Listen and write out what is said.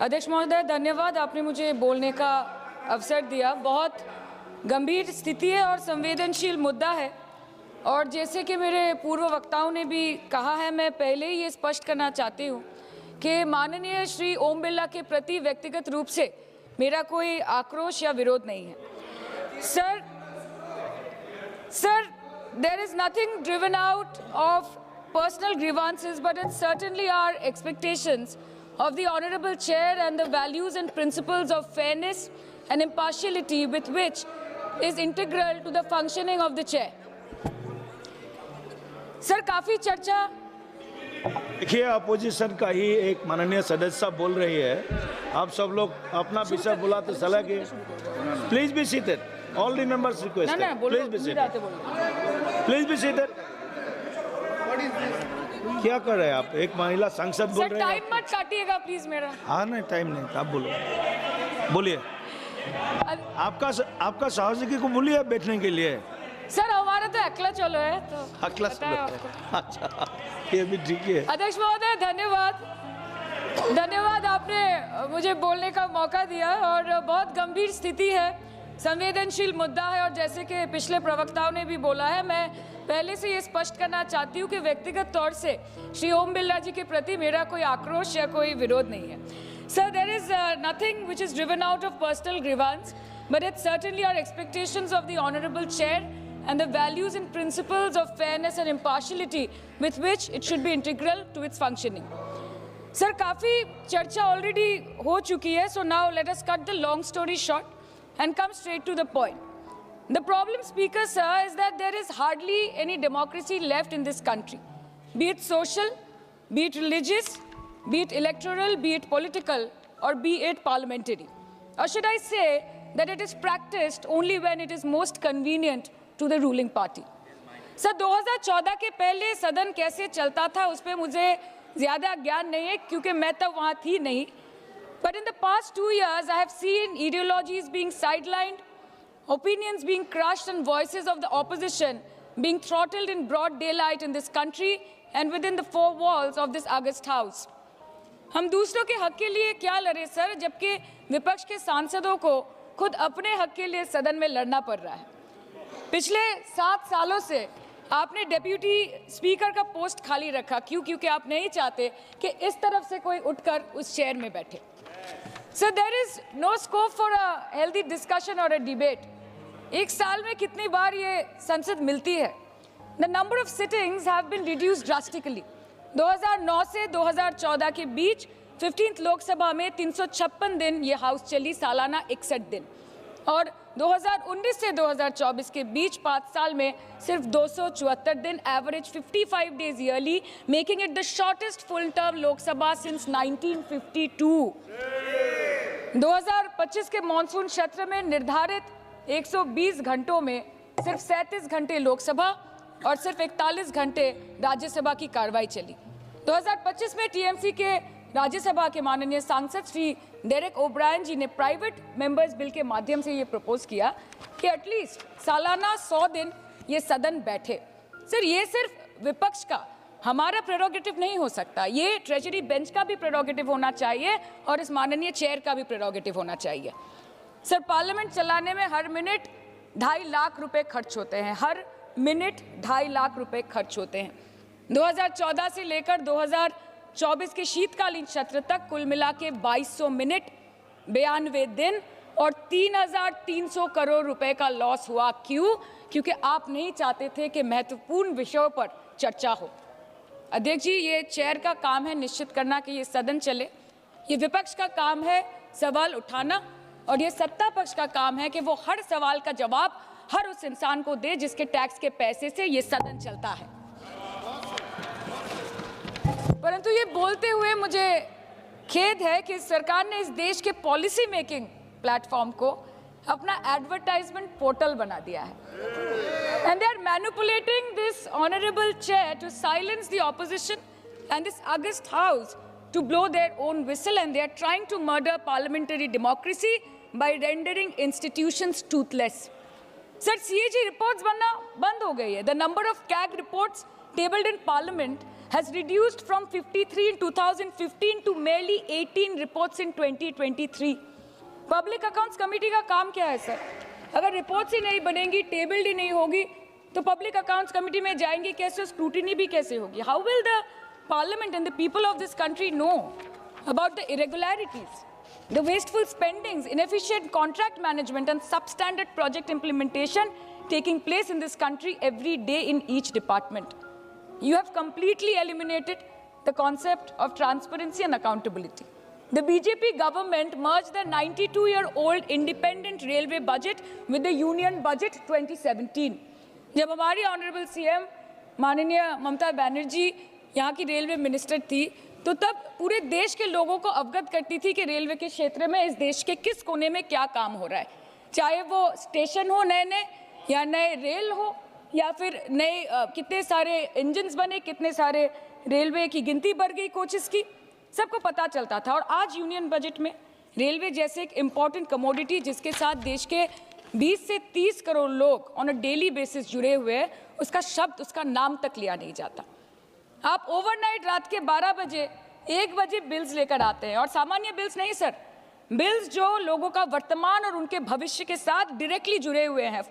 अध्यक्ष महोदय, धन्यवाद, आपने मुझे बोलने का अवसर दिया। बहुत गंभीर स्थिति है और संवेदनशील मुद्दा है, और जैसे कि मेरे पूर्व वक्ताओं ने भी कहा है, मैं पहले ही ये स्पष्ट करना चाहती हूँ कि माननीय श्री ओम बिरला के प्रति व्यक्तिगत रूप से मेरा कोई आक्रोश या विरोध नहीं है। Sir, there is nothing driven out of personal grievances, but it's certainly our expectations of the Honorable Chair and the values and principles of fairness and impartiality with which is integral to the functioning of the Chair. Sir, काफ़ी चर्चा। देखिए, opposition का ही एक माननीय सदस्य बोल रही है, आप सब लोग अपना विषय बुलाते चला कि please be seated, all the members request, please be seated, please be seated. क्या कर रहे हैं आप? एक महिला सांसद बोल रहे हैं। टाइम मत काटिएगा प्लीज मेरा। हाँ, नहीं टाइम नहीं, आप बोलो, बोलिए। आपका सहयोगी को बोलिए बैठने के लिए। सर, हमारा तो अकेला चलो है, तो अकेला चलो है। अच्छा, ये भी ठीक है। अध्यक्ष महोदय, धन्यवाद, आपने मुझे बोलने का मौका दिया। और बहुत गंभीर स्थिति है, संवेदनशील मुद्दा है, और जैसे कि पिछले प्रवक्ताओं ने भी बोला है, मैं पहले से ये स्पष्ट करना चाहती हूँ कि व्यक्तिगत तौर से श्री ओम बिरला जी के प्रति मेरा कोई आक्रोश या कोई विरोध नहीं है। Sir, there is nothing which is driven out of personal grievance, but it's certainly our expectations of the honourable chair and the values and principles of fairness and impartiality with which it should be integral to its functioning. Sir, काफ़ी चर्चा already हो चुकी है, so now let us cut the long story short and come straight to the point. The problem, Speaker sir, is that there is hardly any democracy left in this country, be it social, be it religious, be it electoral, be it political, or be it parliamentary. Or should I say that it is practiced only when it is most convenient to the ruling party. Sir, 2014 के पहले सदन कैसे चलता था उस पर मुझे ज़्यादा ज्ञान नहीं है, क्योंकि मैं तब वहाँ थी नहीं। But in the past 2 years, I have seen ideologies being sidelined, opinions being crushed, and voices of the opposition being throttled in broad daylight in this country and within the four walls of this august house. हम दूसरों के हक के लिए क्या लड़े sir, जबकि विपक्ष के सांसदों को खुद अपने हक के लिए सदन में लड़ना पड़ रहा है। पिछले 7 सालों से आपने डेप्यूटी स्पीकर का पोस्ट खाली रखा। क्यों? क्योंकि आप नहीं चाहते कि इस तरफ से कोई उठकर उस चेयर में बैठे। So there is no scope for a healthy discussion और अ डिबेट। एक साल में कितनी बार ये संसद मिलती है? The number of sittings have been reduced drastically. 2009 से 2014 के बीच 15th लोकसभा में 356 दिन ये हाउस चली, सालाना 61 दिन, और 2019 से 2024 के बीच 5 साल में सिर्फ 274 दिन, average 55 days yearly, making it the shortest full term Lok Sabha since 1952। 2025 के मॉनसून सत्र में निर्धारित 120 घंटों में सिर्फ 37 घंटे लोकसभा और सिर्फ 41 घंटे राज्यसभा की कार्रवाई चली। 2025 में टीएमसी के राज्यसभा के माननीय सांसद श्री डेरेक ओब्रायन जी ने प्राइवेट मेंबर्स बिल के माध्यम से ये प्रपोज किया कि एटलीस्ट सालाना 100 दिन ये सदन बैठे। सर, ये सिर्फ विपक्ष का, हमारा प्रेरोगेटिव नहीं हो सकता, ये ट्रेजरी बेंच का भी प्रेरोगेटिव होना चाहिए और इस माननीय चेयर का भी प्रेरोगेटिव होना चाहिए। सर, पार्लियामेंट चलाने में हर मिनट 2.5 लाख रुपए खर्च होते हैं, हर मिनट 2.5 लाख रुपए खर्च होते हैं। 2014 से लेकर 2024 के शीतकालीन सत्र तक कुल मिला के 2200 मिनट, 92 दिन और 3,300 करोड़ रुपए का लॉस हुआ। क्यों? क्योंकि आप नहीं चाहते थे कि महत्वपूर्ण विषयों पर चर्चा हो। अध्यक्ष जी, ये चेयर का काम है निश्चित करना कि ये सदन चले, ये विपक्ष का काम है सवाल उठाना, और ये सत्ता पक्ष का काम है कि वो हर सवाल का जवाब हर उस इंसान को दे जिसके टैक्स के पैसे से ये सदन चलता है। परंतु ये बोलते हुए मुझे खेद है कि सरकार ने इस देश के पॉलिसी मेकिंग प्लेटफॉर्म को अपना एडवर्टाइजमेंट पोर्टल बना दिया है। And they are manipulating this honourable chair to silence the opposition and this august house to blow their own whistle, and they are trying to murder parliamentary democracy by rendering institutions toothless. Sir, CAG reports बनना बंद हो गई है। The number of CAG reports tabled in parliament has reduced from 53 in 2015 to merely 18 reports in 2023. Public accounts committee का काम क्या है sir? अगर रिपोर्ट्स ही नहीं बनेंगी, टेबल्ड ही नहीं होगी, तो पब्लिक अकाउंट्स कमेटी में जाएंगे कैसे, स्क्रूटिनी भी कैसे होगी? How will the parliament and the people of this country know about the irregularities, the wasteful spendings, inefficient contract management and substandard project implementation taking place in this country every day in each department? You have completely eliminated the concept of transparency and accountability. The BJP government merged the 92-year-old independent railway budget with the union budget 2017. जब हमारी honourable CM माननीय ममता बनर्जी यहाँ की railway minister थी, तो तब पूरे देश के लोगों को अवगत करती थी कि रेलवे के क्षेत्र में इस देश के किस कोने में क्या काम हो रहा है, चाहे वो स्टेशन हो नए नए या नए रेल हो या फिर नए कितने सारे इंजन्स बने, कितने सारे रेलवे की गिनती बढ़ गई, कोचेस की, सबको पता चलता था। और आज यूनियन बजट में रेलवे जैसे एक इम्पॉर्टेंट कमोडिटी जिसके साथ देश के 20 से 30 करोड़ लोग ऑन अ डेली बेसिस जुड़े हुए हैं, उसका शब्द, उसका नाम तक लिया नहीं जाता। आप ओवरनाइट रात के 12 बजे 1 बजे बिल्स लेकर आते हैं, और सामान्य बिल्स नहीं सर, बिल्स जो लोगों का वर्तमान और उनके भविष्य के साथ डायरेक्टली जुड़े हुए हैं।